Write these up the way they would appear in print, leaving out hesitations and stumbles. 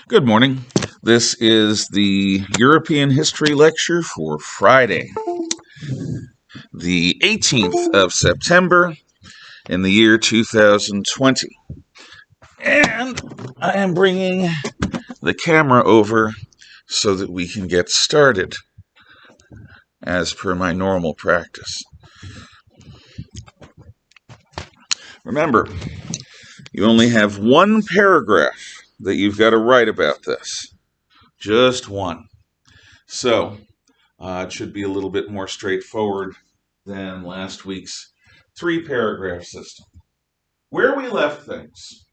Good morning. This is the European History Lecture for Friday, the 18th of September in the year 2020. And I am bringing the camera over so that we can get started, as per my normal practice. Remember, you only have one paragraph that you've got to write about this. Just one. So, it should be a little bit more straightforward than last week's three-paragraph system. Where we left things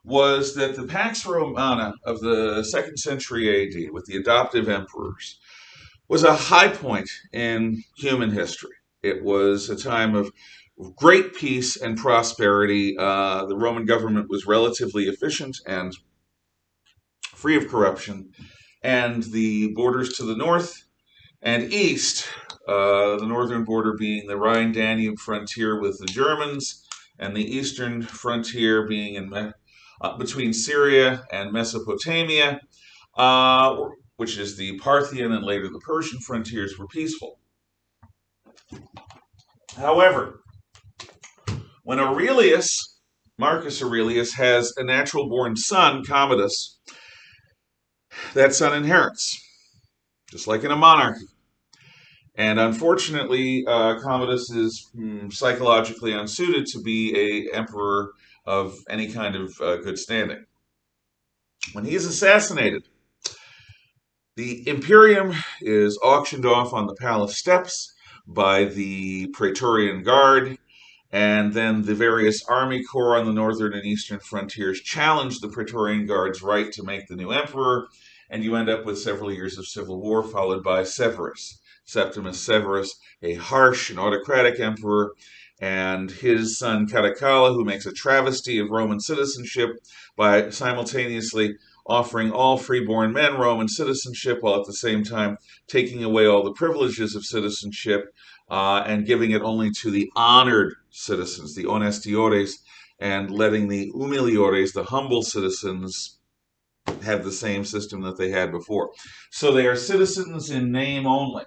was that the Pax Romana of the 2nd century AD, with the adoptive emperors, was a high point in human history. It was a time of great peace and prosperity. The Roman government was relatively efficient and free of corruption, and the borders to the north and east, the northern border being the Rhine-Danube frontier with the Germans, and the eastern frontier being in between Syria and Mesopotamia, which is the Parthian and later the Persian frontiers, were peaceful. However, when Marcus Aurelius, has a natural-born son, Commodus, that son inherits, just like in a monarchy. And unfortunately, Commodus is psychologically unsuited to be an emperor of any kind of good standing. When he is assassinated, the Imperium is auctioned off on the palace steps by the Praetorian Guard, and then the various army corps on the northern and eastern frontiers challenge the Praetorian Guard's right to make the new emperor, and you end up with several years of civil war, followed by Severus, Septimus Severus, a harsh and autocratic emperor, and his son Caracalla, who makes a travesty of Roman citizenship by simultaneously offering all freeborn men Roman citizenship while at the same time taking away all the privileges of citizenship and giving it only to the honored citizens, the honestiores, and letting the humiliores, the humble citizens, have the same system that they had before. So they are citizens in name only.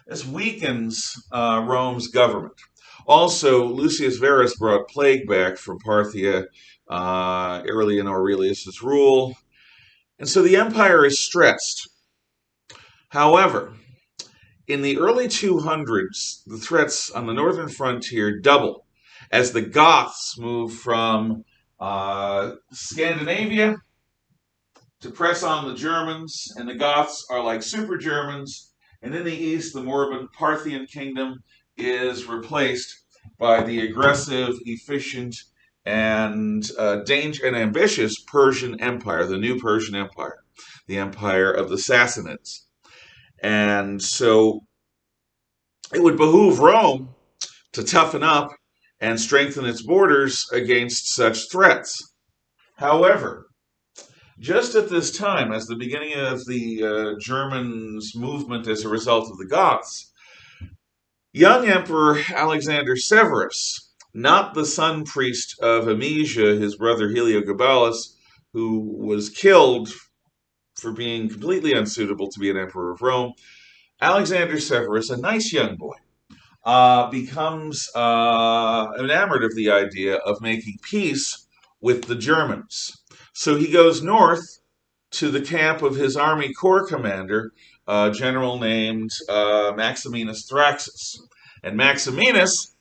This weakens Rome's government. Also, Lucius Verus brought plague back from Parthia early in Aurelius's rule, and so the empire is stressed. However, in the early 200s, the threats on the northern frontier double as the Goths move from Scandinavia to press on the Germans, and the Goths are like super Germans. And in the east, the Moribund Parthian kingdom is replaced by the aggressive, efficient, and ambitious Persian Empire, the new Persian Empire, the empire of the Sassanids. And so it would behoove Rome to toughen up and strengthen its borders against such threats. However, just at this time, as the beginning of the Germans' movement as a result of the Goths, young Emperor Alexander Severus, not the son priest of Amnesia, his brother Heliogabalus, who was killed for being completely unsuitable to be an emperor of Rome, Alexander Severus, a nice young boy, becomes enamored of the idea of making peace with the Germans. So he goes north to the camp of his army corps commander, a general named Maximinus Thraxus. And Maximinus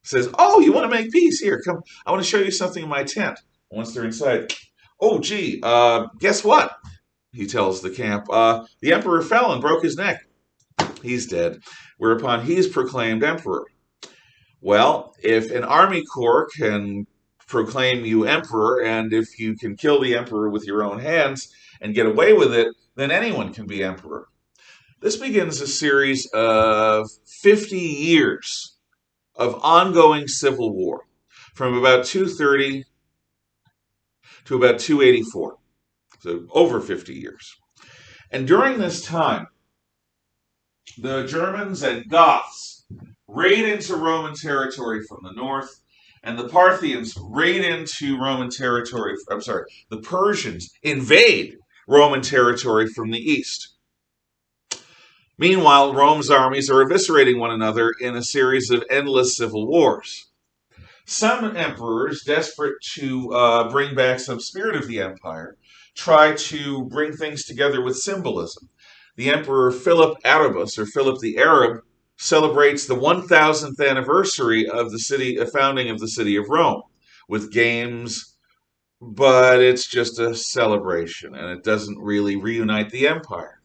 says, "Oh, you want to make peace? Here, come. I want to show you something in my tent." Once they're inside, "Oh, gee, guess what?" he tells the camp. "The emperor fell and broke his neck. He's dead." Whereupon he's proclaimed emperor. Well, if an army corps can proclaim you emperor, and if you can kill the emperor with your own hands and get away with it, then anyone can be emperor. This begins a series of 50 years of ongoing civil war, from about 230 to about 284, so over 50 years. And during this time, the Germans and Goths raid into Roman territory from the north, and the Parthians raid into Roman territory. I'm sorry, the Persians invade Roman territory from the east. Meanwhile, Rome's armies are eviscerating one another in a series of endless civil wars. Some emperors, desperate to bring back some spirit of the empire, try to bring things together with symbolism. The Emperor Philip Arabus, or Philip the Arab, celebrates the 1000th anniversary of the founding of the city of Rome with games, but it's just a celebration and it doesn't really reunite the empire.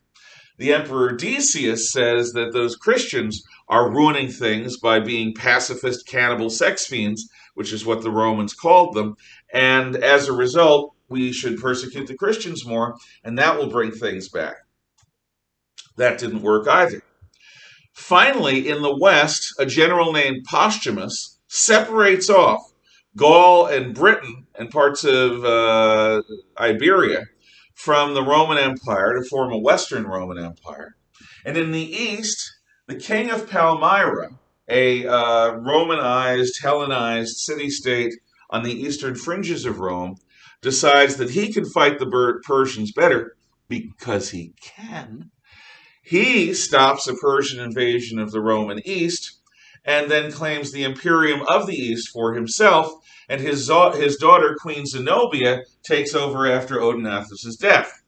The Emperor Decius says that those Christians are ruining things by being pacifist cannibal sex fiends, which is what the Romans called them, and as a result, we should persecute the Christians more, and that will bring things back. That didn't work either. Finally, in the West, a general named Postumus separates off Gaul and Britain and parts of Iberia from the Roman Empire to form a Western Roman Empire. And in the east, the king of Palmyra, a Romanized, Hellenized city-state on the eastern fringes of Rome, decides that he can fight the Persians better because he can. He stops a Persian invasion of the Roman East and then claims the imperium of the East for himself, and his daughter, Queen Zenobia, takes over after Odenathus' death.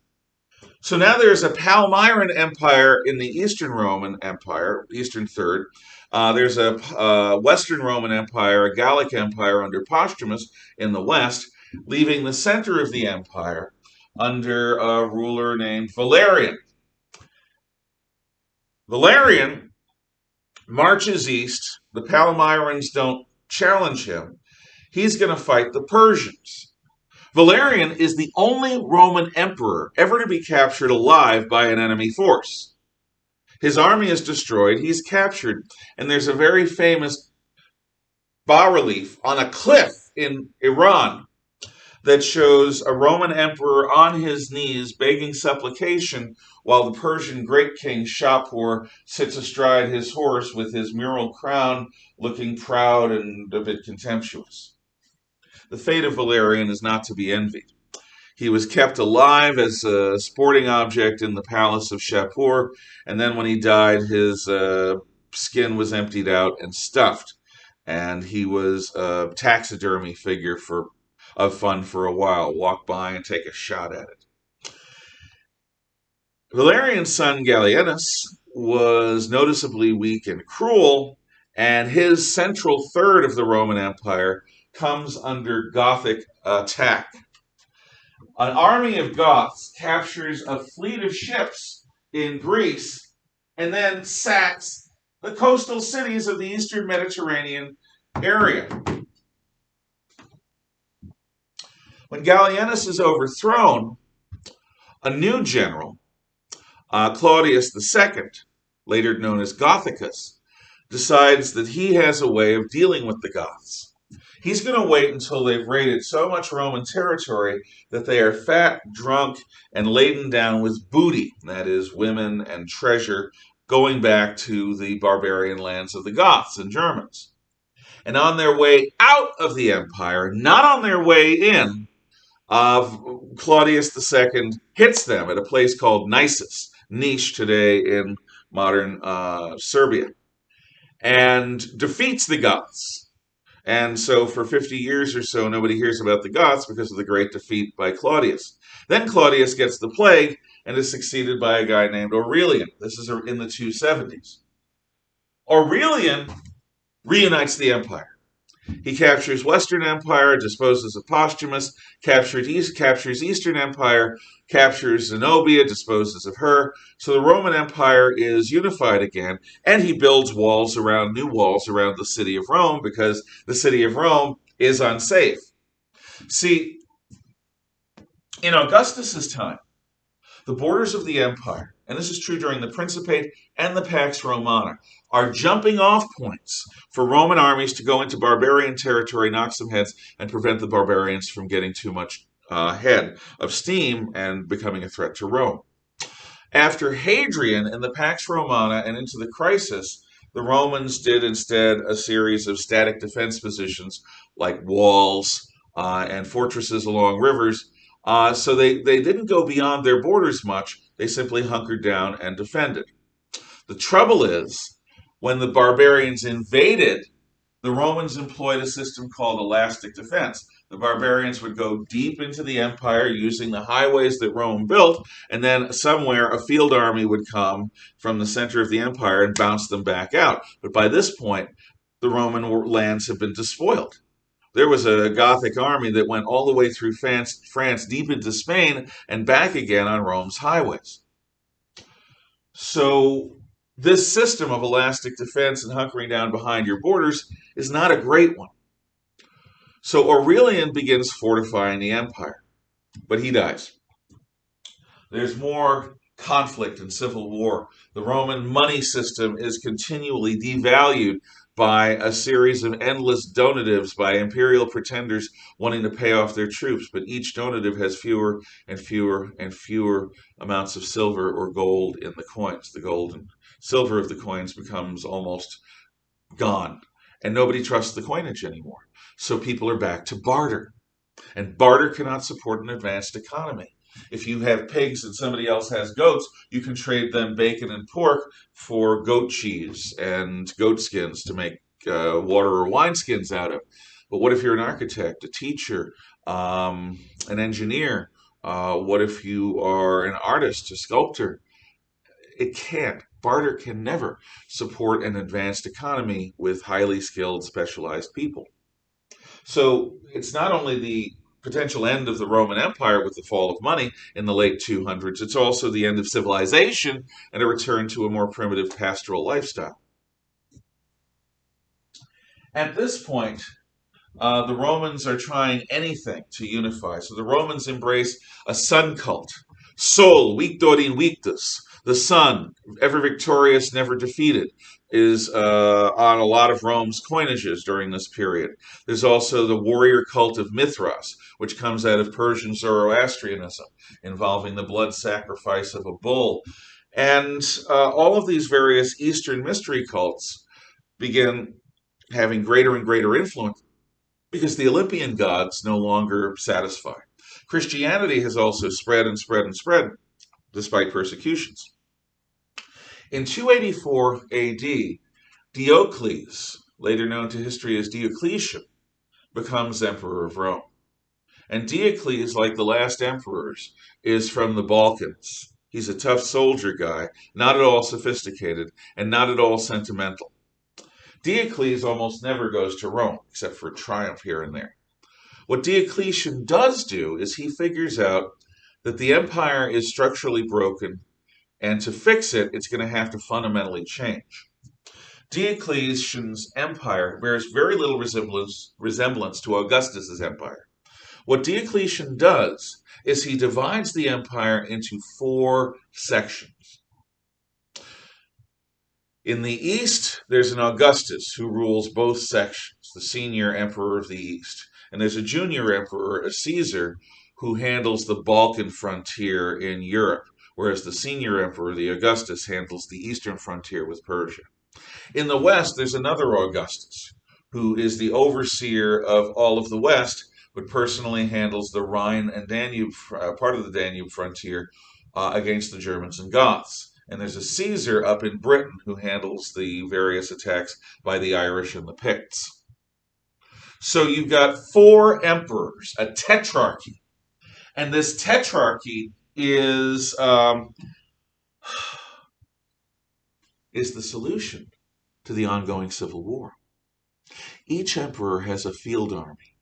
So now there's a Palmyran Empire in the Eastern Roman Empire, Eastern Third. There's a Western Roman Empire, a Gallic Empire under Postumus in the West, leaving the center of the empire under a ruler named Valerian. Valerian marches east. The Palmyrans don't challenge him. He's going to fight the Persians. Valerian is the only Roman emperor ever to be captured alive by an enemy force. His army is destroyed, he's captured, and there's a very famous bas-relief on a cliff in Iran that shows a Roman emperor on his knees begging supplication while the Persian great king Shapur sits astride his horse with his mural crown looking proud and a bit contemptuous. The fate of Valerian is not to be envied. He was kept alive as a sporting object in the palace of Shapur, and then when he died, his skin was emptied out and stuffed, and he was a taxidermy figure of fun for a while. Walk by and take a shot at it. Valerian's son Gallienus was noticeably weak and cruel, and his central third of the Roman Empire comes under Gothic attack. An army of Goths captures a fleet of ships in Greece and then sacks the coastal cities of the eastern Mediterranean area. When Gallienus is overthrown, a new general, Claudius II, later known as Gothicus, decides that he has a way of dealing with the Goths. He's going to wait until they've raided so much Roman territory that they are fat, drunk, and laden down with booty, that is, women and treasure, going back to the barbarian lands of the Goths and Germans. And on their way out of the empire, not on their way in, Claudius II hits them at a place called Niche today in modern Serbia, and defeats the Goths. And so for 50 years or so, nobody hears about the Goths because of the great defeat by Claudius. Then Claudius gets the plague and is succeeded by a guy named Aurelian. This is in the 270s. Aurelian reunites the empire. He captures Western Empire, disposes of Postumus, captures Eastern Empire, captures Zenobia, disposes of her. So the Roman Empire is unified again, and he builds new walls around the city of Rome because the city of Rome is unsafe. See, in Augustus's time, the borders of the empire, and this is true during the Principate and the Pax Romana, are jumping off points for Roman armies to go into barbarian territory, knock some heads, and prevent the barbarians from getting too much head of steam and becoming a threat to Rome. After Hadrian and the Pax Romana and into the crisis, The Romans did instead a series of static defense positions like walls and fortresses along rivers. So they didn't go beyond their borders much. They simply hunkered down and defended. The trouble is, when the barbarians invaded, the Romans employed a system called elastic defense. The barbarians would go deep into the empire using the highways that Rome built, and then somewhere a field army would come from the center of the empire and bounce them back out. But by this point, the Roman lands have been despoiled. There was a Gothic army that went all the way through France deep into Spain and back again on Rome's highways. So this system of elastic defense and hunkering down behind your borders is not a great one. So Aurelian begins fortifying the empire, but he dies. There's more conflict and civil war. The Roman money system is continually devalued by a series of endless donatives by imperial pretenders wanting to pay off their troops, but each donative has fewer and fewer and fewer amounts of silver or gold in the coins. The gold and silver of the coins becomes almost gone, and nobody trusts the coinage anymore. So people are back to barter, and barter cannot support an advanced economy. If you have pigs and somebody else has goats, you can trade them bacon and pork for goat cheese and goat skins to make water or wine skins out of. But what if you're an architect, a teacher, an engineer? What if you are an artist, a sculptor? It can't. Barter can never support an advanced economy with highly skilled, specialized people. So it's not only the potential end of the Roman Empire with the fall of money in the late 200s, it's also the end of civilization and a return to a more primitive pastoral lifestyle. At this point, the Romans are trying anything to unify. So the Romans embrace a sun cult. Sol, victor invictus. The sun, ever victorious, never defeated, is on a lot of Rome's coinages during this period. There's also the warrior cult of Mithras, which comes out of Persian Zoroastrianism, involving the blood sacrifice of a bull. And all of these various Eastern mystery cults begin having greater and greater influence because the Olympian gods no longer satisfy. Christianity has also spread and spread and spread despite persecutions. In 284 AD, Diocles, later known to history as Diocletian, becomes emperor of Rome. And Diocles, like the last emperors, is from the Balkans. He's a tough soldier guy, not at all sophisticated, and not at all sentimental. Diocles almost never goes to Rome, except for a triumph here and there. What Diocletian does do is he figures out that the empire is structurally broken, and to fix it, it's going to have to fundamentally change. Diocletian's empire bears very little resemblance to Augustus's empire. What Diocletian does is he divides the empire into 4 sections. In the east, there's an Augustus who rules both sections, the senior emperor of the east. And there's a junior emperor, a Caesar, who handles the Balkan frontier in Europe, whereas the senior emperor, the Augustus, handles the eastern frontier with Persia. In the west, there's another Augustus, who is the overseer of all of the west, but personally handles the Rhine and Danube, part of the Danube frontier, against the Germans and Goths. And there's a Caesar up in Britain who handles the various attacks by the Irish and the Picts. So you've got 4 emperors, a tetrarchy. And this tetrarchy is the solution to the ongoing civil war. Each emperor has a field army.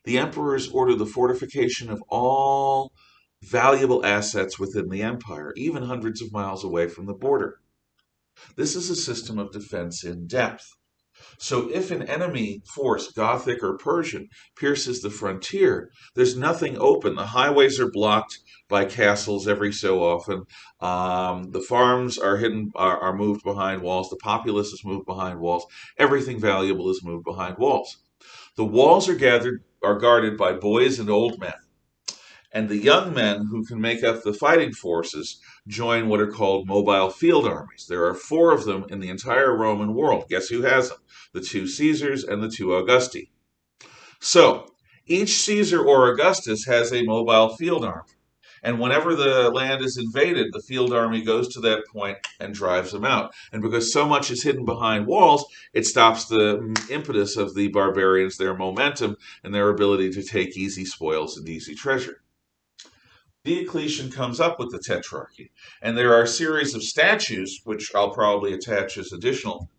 The emperors order the fortification of all valuable assets within the empire, even hundreds of miles away from the border. This is a system of defense in depth. So if an enemy force, Gothic or Persian, pierces the frontier, there's nothing open. The highways are blocked by castles every so often. The farms are moved behind walls. The populace is moved behind walls. Everything valuable is moved behind walls. The walls are guarded by boys and old men. And the young men who can make up the fighting forces join what are called mobile field armies. There are 4 of them in the entire Roman world. Guess who has them? The 2 Caesars and the 2 Augusti. So, each Caesar or Augustus has a mobile field army. And whenever the land is invaded, the field army goes to that point and drives them out. And because so much is hidden behind walls, it stops the impetus of the barbarians, their momentum, and their ability to take easy spoils and easy treasure. Diocletian comes up with the Tetrarchy. And there are a series of statues, which I'll probably attach as additional,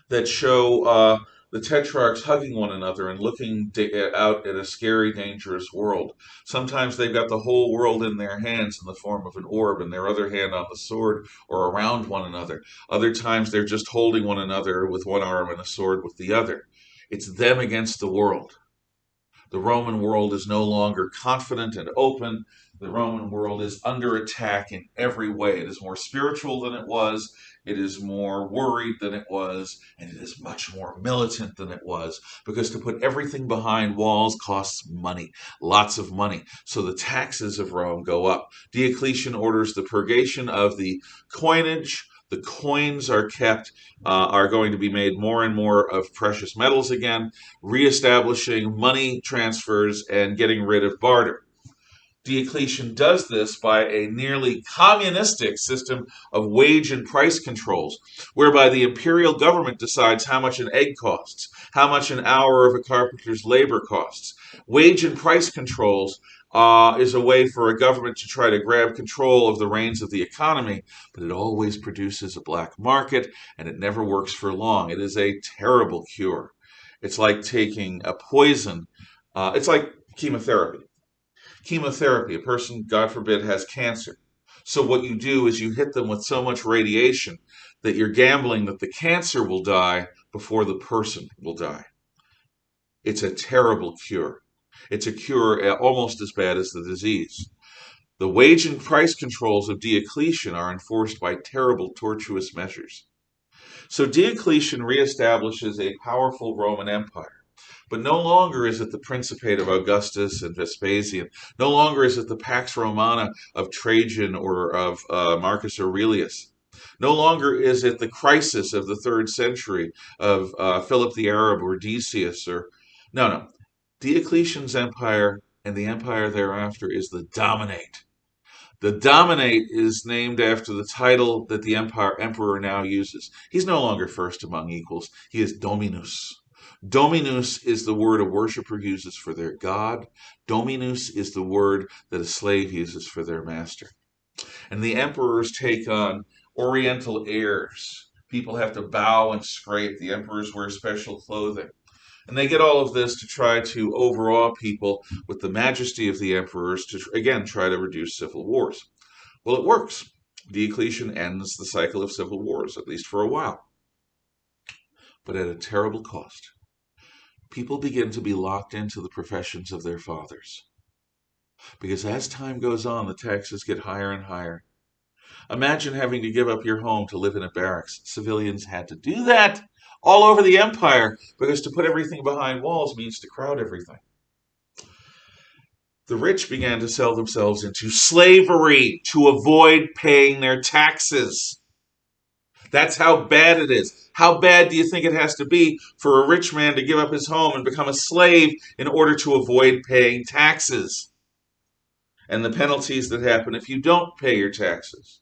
that show the tetrarchs hugging one another and looking out at a scary, dangerous world. Sometimes they've got the whole world in their hands in the form of an orb and their other hand on the sword or around one another. Other times they're just holding one another with one arm and a sword with the other. It's them against the world. The Roman world is no longer confident and open. The Roman world is under attack in every way. It is more spiritual than it was. It is more worried than it was. And it is much more militant than it was. Because to put everything behind walls costs money. Lots of money. So the taxes of Rome go up. Diocletian orders the purgation of the coinage. The coins are going to be made more and more of precious metals again, reestablishing money transfers and getting rid of barter. Diocletian does this by a nearly communistic system of wage and price controls, whereby the imperial government decides how much an egg costs, how much an hour of a carpenter's labor costs. Wage and price controls is a way for a government to try to grab control of the reins of the economy, but it always produces a black market, and it never works for long. It is a terrible cure. It's like taking a poison. It's like chemotherapy. Chemotherapy, a person, God forbid, has cancer. So what you do is you hit them with so much radiation that you're gambling that the cancer will die before the person will die. It's a terrible cure. It's a cure almost as bad as the disease. The wage and price controls of Diocletian are enforced by terrible, tortuous measures. So Diocletian reestablishes a powerful Roman Empire. But no longer is it the Principate of Augustus and Vespasian. No longer is it the Pax Romana of Trajan or of Marcus Aurelius. No longer is it the crisis of the 3rd century of Philip the Arab or Decius. No. Diocletian's empire and the empire thereafter is the Dominate. The Dominate is named after the title that the emperor now uses. He's no longer first among equals. He is Dominus. Dominus is the word a worshiper uses for their god. Dominus is the word that a slave uses for their master. And the emperors take on oriental airs. People have to bow and scrape. The emperors wear special clothing. And they get all of this to try to overawe people with the majesty of the emperors to, again, try to reduce civil wars. Well, it works. Diocletian ends the cycle of civil wars, at least for a while. But at a terrible cost. People begin to be locked into the professions of their fathers. Because as time goes on, the taxes get higher and higher. Imagine having to give up your home to live in a barracks. Civilians had to do that all over the empire, because to put everything behind walls means to crowd everything. The rich began to sell themselves into slavery to avoid paying their taxes. That's how bad it is. How bad do you think it has to be for a rich man to give up his home and become a slave in order to avoid paying taxes? And the penalties that happen if you don't pay your taxes.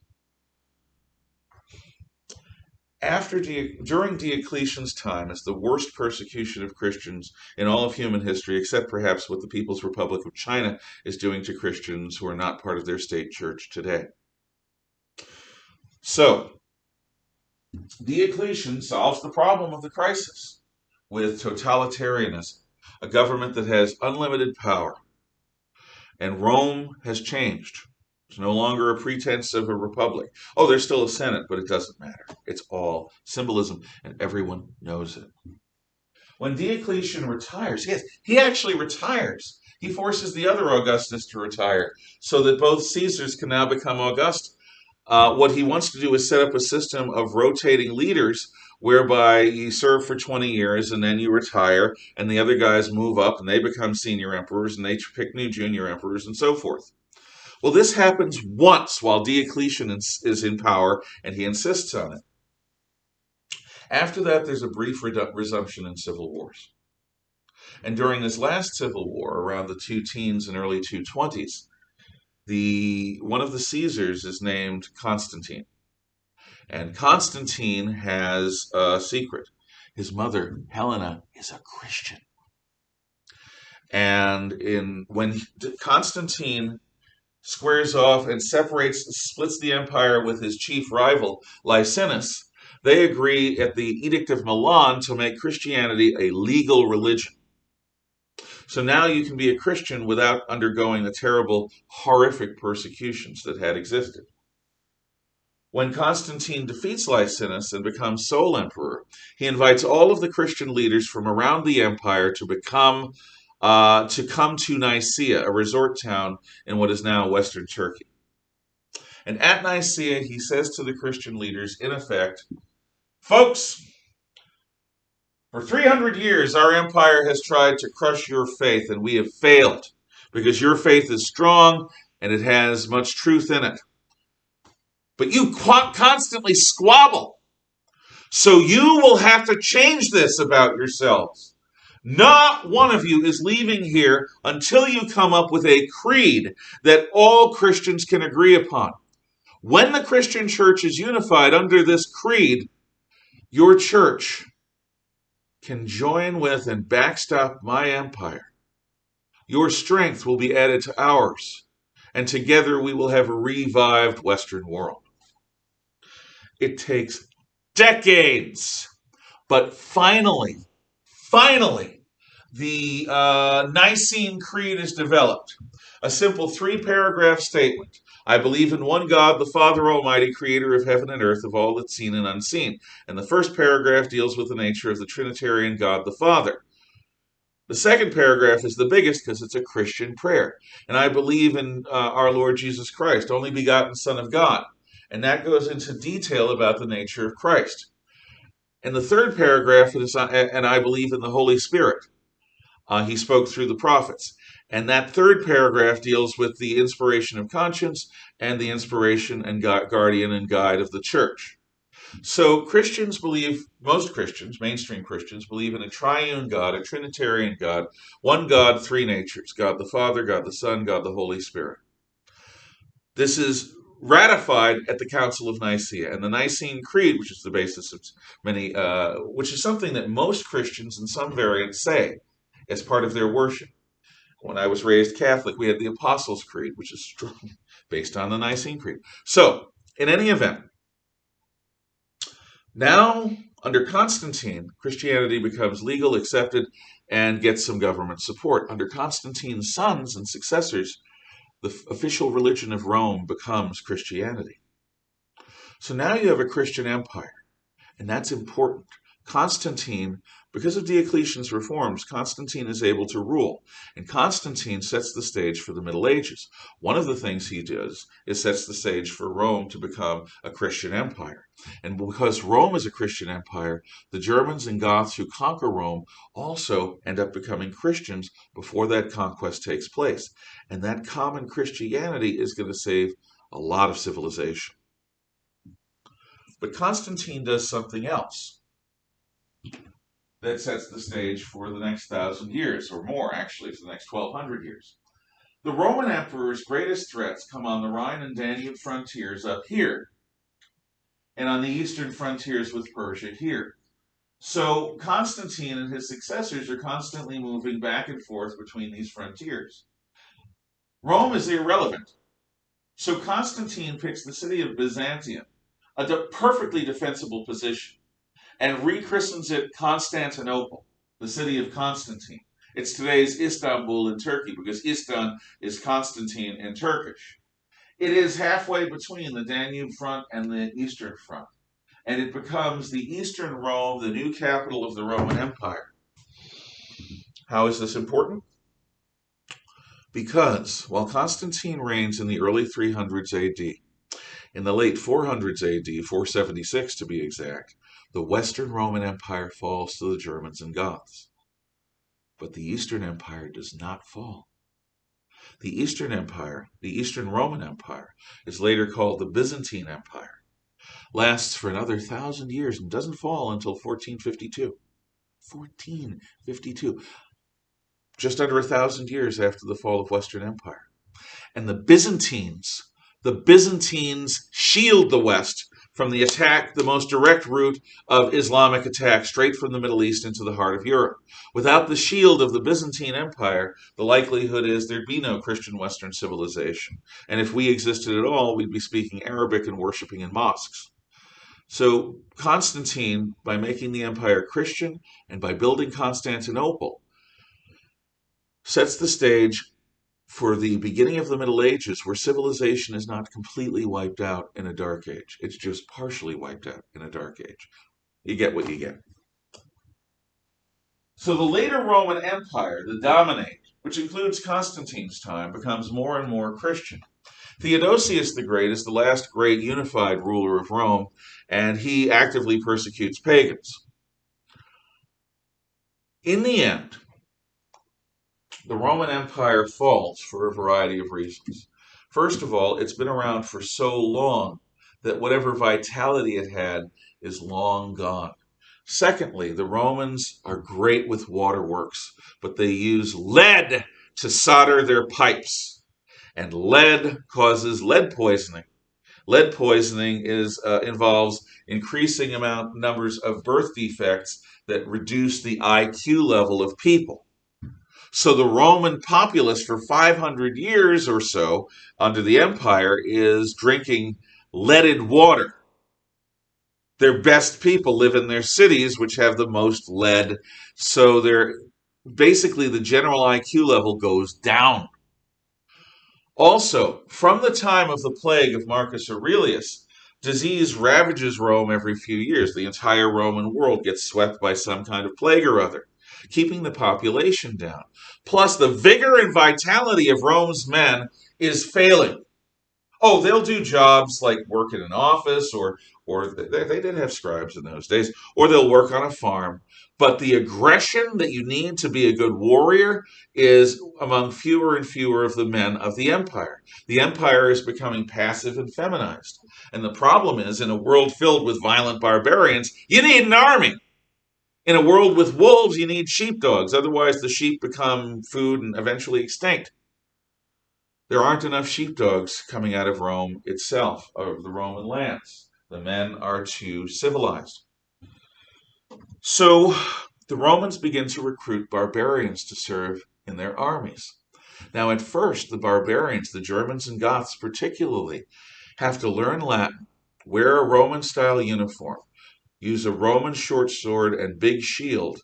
During Diocletian's time as the worst persecution of Christians in all of human history, except perhaps what the People's Republic of China is doing to Christians who are not part of their state church today. So, Diocletian solves the problem of the crisis with totalitarianism, a government that has unlimited power. And Rome has changed. It's no longer a pretense of a republic. Oh, there's still a Senate, but it doesn't matter. It's all symbolism, and everyone knows it. When Diocletian retires, yes, he actually retires. He forces the other Augustus to retire so that both Caesars can now become August. What he wants to do is set up a system of rotating leaders whereby you serve for 20 years and then you retire, and the other guys move up and they become senior emperors and they pick new junior emperors and so forth. Well, this happens once while Diocletian is in power, and he insists on it. After that, there's a brief resumption in civil wars. And during this last civil war, around the 2-teens and early 220s, one of the Caesars is named Constantine. And Constantine has a secret. His mother, Helena, is a Christian. And when Constantine squares off and splits the empire with his chief rival, Licinius, they agree at the Edict of Milan to make Christianity a legal religion. So now you can be a Christian without undergoing the terrible, horrific persecutions that had existed. When Constantine defeats Licinius and becomes sole emperor, he invites all of the Christian leaders from around the empire to come to Nicaea, a resort town in what is now Western Turkey. And at Nicaea, he says to the Christian leaders, in effect, folks, for 300 years, our empire has tried to crush your faith, and we have failed, because your faith is strong and it has much truth in it. But you constantly squabble. So you will have to change this about yourselves. Not one of you is leaving here until you come up with a creed that all Christians can agree upon. When the Christian church is unified under this creed, your church can join with and backstop my empire. Your strength will be added to ours, and together we will have a revived Western world. It takes decades, but finally, the Nicene Creed is developed. A simple 3-paragraph statement. I believe in one God, the Father Almighty, creator of heaven and earth, of all that's seen and unseen. And the first paragraph deals with the nature of the Trinitarian God the Father. The second paragraph is the biggest because it's a Christian prayer. And I believe in our Lord Jesus Christ, only begotten Son of God. And that goes into detail about the nature of Christ. And the third paragraph is, and I believe in the Holy Spirit. He spoke through the prophets. And that third paragraph deals with the inspiration of conscience and the inspiration and guardian and guide of the church. So Christians believe, most Christians, mainstream Christians, believe in a triune God, a Trinitarian God, one God, 3 natures, God the Father, God the Son, God the Holy Spirit. This is ratified at the Council of Nicaea, and the Nicene Creed, which is the basis of many, which is something that most Christians in some variants say as part of their worship. When I was raised Catholic, we had the Apostles' Creed, which is based on the Nicene Creed. So, in any event, now under Constantine, Christianity becomes legal, accepted, and gets some government support. Under Constantine's sons and successors, the official religion of Rome becomes Christianity. So now you have a Christian empire, and that's important. Constantine, because of Diocletian's reforms, Constantine is able to rule, and Constantine sets the stage for the Middle Ages. One of the things he does is sets the stage for Rome to become a Christian empire. And because Rome is a Christian empire, the Germans and Goths who conquer Rome also end up becoming Christians before that conquest takes place. And that common Christianity is going to save a lot of civilization. But Constantine does something else that sets the stage for the next 1,000 years, or more actually, for the next 1,200 years. The Roman emperor's greatest threats come on the Rhine and Danube frontiers up here, and on the eastern frontiers with Persia here. So Constantine and his successors are constantly moving back and forth between these frontiers. Rome is irrelevant. So Constantine picks the city of Byzantium, a perfectly defensible position, and rechristens it Constantinople, the city of Constantine. It's today's Istanbul in Turkey, because Istan is Constantine in Turkish. It is halfway between the Danube front and the Eastern front, and it becomes the Eastern Rome, the new capital of the Roman Empire. How is this important? Because while Constantine reigns in the early 300s AD, in the late 400s AD, 476 to be exact, The Western Roman Empire falls to the Germans and Goths, but the Eastern Empire does not fall. The Eastern Empire, the Eastern Roman Empire, is later called the Byzantine Empire, lasts for another 1,000 years and doesn't fall until 1452. 1452, just under 1,000 years after the fall of Western Empire. And the Byzantines shield the West from the attack, the most direct route of Islamic attack straight from the Middle East into the heart of Europe. Without the shield of the Byzantine Empire, the likelihood is there'd be no Christian Western civilization. And if we existed at all, we'd be speaking Arabic and worshiping in mosques. So Constantine, by making the empire Christian and by building Constantinople, sets the stage for the beginning of the Middle Ages, where civilization is not completely wiped out in a dark age. It's just partially wiped out in a dark age. You get what you get. So the later Roman Empire, the Dominate, which includes Constantine's time, becomes more and more Christian. Theodosius the Great is the last great unified ruler of Rome, and he actively persecutes pagans. In the end, the Roman Empire falls for a variety of reasons. First of all, it's been around for so long that whatever vitality it had is long gone. Secondly, the Romans are great with waterworks, but they use lead to solder their pipes. And lead causes lead poisoning. Lead poisoning involves increasing numbers of birth defects that reduce the IQ level of people. So the Roman populace for 500 years or so under the empire is drinking leaded water. Their best people live in their cities, which have the most lead. So basically the general IQ level goes down. Also, from the time of the plague of Marcus Aurelius, disease ravages Rome every few years. The entire Roman world gets swept by some kind of plague or other, keeping the population down. Plus, the vigor and vitality of Rome's men is failing. Oh, they'll do jobs like work in an office, or they did have scribes in those days, or they'll work on a farm. But the aggression that you need to be a good warrior is among fewer and fewer of the men of the empire. The empire is becoming passive and feminized. And the problem is, in a world filled with violent barbarians, you need an army. In a world with wolves, you need sheepdogs. Otherwise, the sheep become food and eventually extinct. There aren't enough sheepdogs coming out of Rome itself, of the Roman lands. The men are too civilized. So the Romans begin to recruit barbarians to serve in their armies. Now, at first, the barbarians, the Germans and Goths particularly, have to learn Latin, wear a Roman-style uniform, use a Roman short sword and big shield,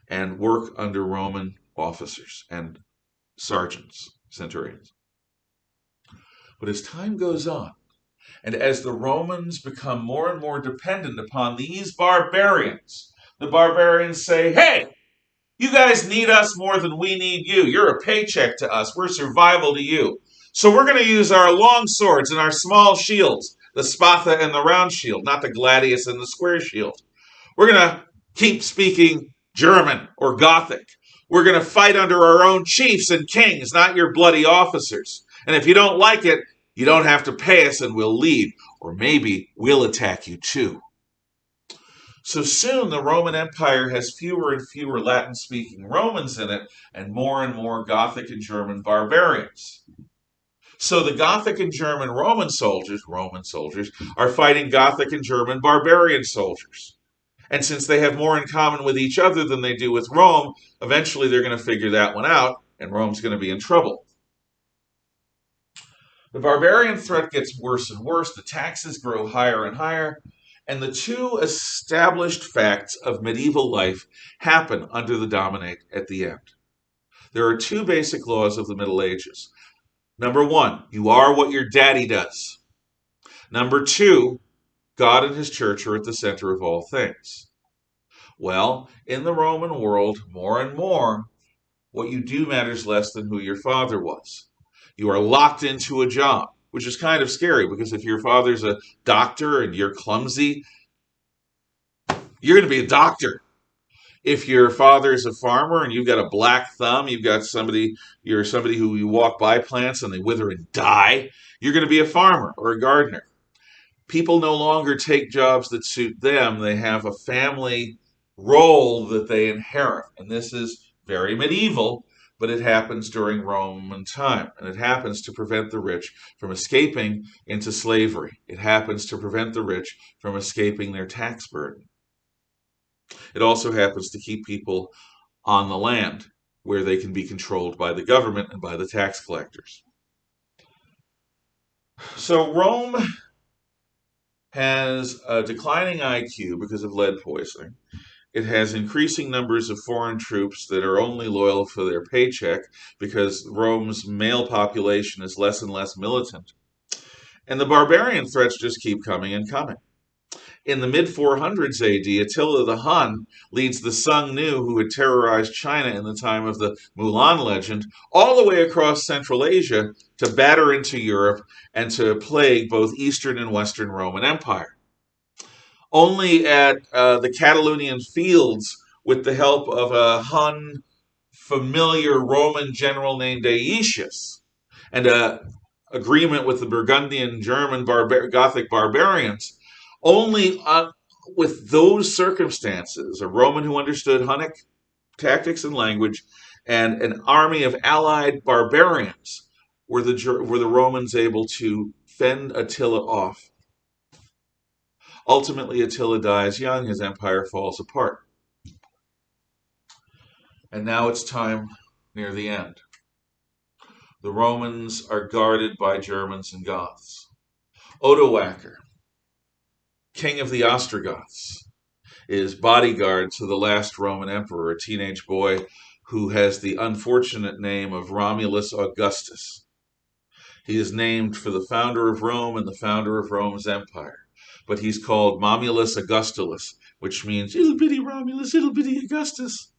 and work under Roman officers and sergeants, centurions. But as time goes on, and as the Romans become more and more dependent upon these barbarians, the barbarians say, hey, you guys need us more than we need you. You're a paycheck to us. We're survival to you. So we're going to use our long swords and our small shields, the spatha and the round shield, not the gladius and the square shield. We're going to keep speaking German or Gothic. We're going to fight under our own chiefs and kings, not your bloody officers. And if you don't like it, you don't have to pay us and we'll leave. Or maybe we'll attack you too. So soon the Roman Empire has fewer and fewer Latin-speaking Romans in it and more Gothic and German barbarians. So the Gothic and German Roman soldiers, are fighting Gothic and German barbarian soldiers. And since they have more in common with each other than they do with Rome, eventually they're going to figure that one out, and Rome's going to be in trouble. The barbarian threat gets worse and worse, the taxes grow higher and higher, and the two established facts of medieval life happen under the Dominate at the end. There are two basic laws of the Middle Ages. Number one, you are what your daddy does. Number two, God and his church are at the center of all things. Well, in the Roman world, more and more, what you do matters less than who your father was. You are locked into a job, which is kind of scary because if your father's a doctor and you're clumsy, You're going to be a doctor. If your father is a farmer and you've got a black thumb, you're somebody who you walk by plants and they wither and die, you're going to be a farmer or a gardener. People no longer take jobs that suit them. They have a family role that they inherit. And this is very medieval, but it happens during Roman time. And it happens to prevent the rich from escaping into slavery. It happens to prevent the rich from escaping their tax burden. It also happens to keep people on the land where they can be controlled by the government and by the tax collectors. So Rome has a declining IQ because of lead poisoning. It has increasing numbers of foreign troops that are only loyal for their paycheck because Rome's male population is less and less militant. And the barbarian threats just keep coming and coming. In the mid-400s AD, Attila the Hun leads the Sung-Nu, who had terrorized China in the time of the Mulan legend, all the way across Central Asia to batter into Europe and to plague both Eastern and Western Roman Empire. Only at the Catalonian fields, with the help of a Hun familiar Roman general named Aetius, and an agreement with the Burgundian German Gothic barbarians, only with those circumstances, a Roman who understood Hunnic tactics and language, and an army of allied barbarians, were the Romans able to fend Attila off. Ultimately, Attila dies young, his empire falls apart. And now it's time near the end. The Romans are guarded by Germans and Goths. Odoacer, king of the Ostrogoths, is bodyguard to the last Roman emperor, a teenage boy who has the unfortunate name of Romulus Augustus. He is named for the founder of Rome and the founder of Rome's empire. But he's called Momulus Augustulus, which means ittle bitty Romulus, ittle bitty Augustus.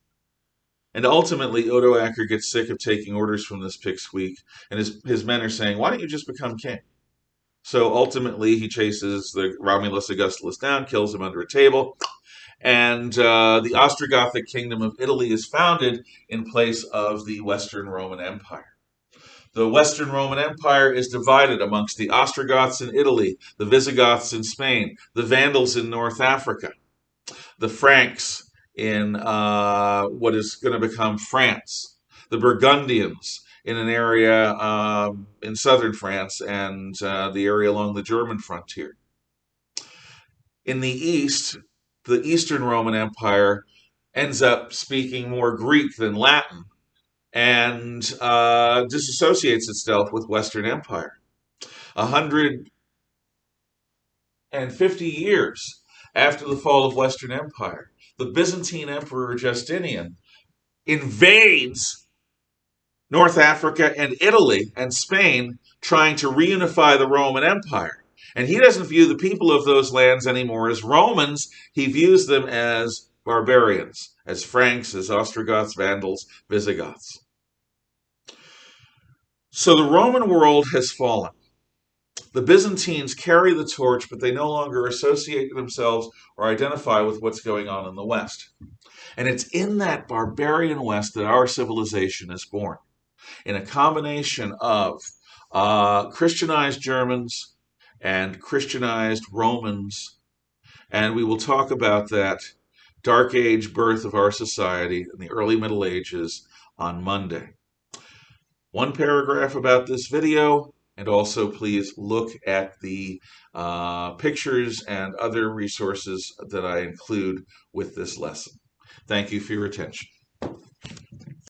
And ultimately, Odoacer gets sick of taking orders from this pipsqueak, and his men are saying, why don't you just become king? So ultimately, he chases the Romulus Augustulus down, kills him under a table, and the Ostrogothic kingdom of Italy is founded in place of the Western Roman Empire. The Western Roman Empire is divided amongst the Ostrogoths in Italy, the Visigoths in Spain, the Vandals in North Africa, the Franks in what is going to become France, the Burgundians in an area in southern France and the area along the German frontier. In the east, the Eastern Roman Empire ends up speaking more Greek than Latin and disassociates itself with Western Empire. 150 years after the fall of Western Empire, the Byzantine Emperor Justinian invades North Africa and Italy and Spain, trying to reunify the Roman Empire. And he doesn't view the people of those lands anymore as Romans. He views them as barbarians, as Franks, as Ostrogoths, Vandals, Visigoths. So the Roman world has fallen. The Byzantines carry the torch, but they no longer associate themselves or identify with what's going on in the West. And it's in that barbarian West that our civilization is born, in a combination of Christianized Germans and Christianized Romans. And we will talk about that Dark Age birth of our society in the early Middle Ages on Monday. One paragraph about this video, and also please look at the pictures and other resources that I include with this lesson. Thank you for your attention.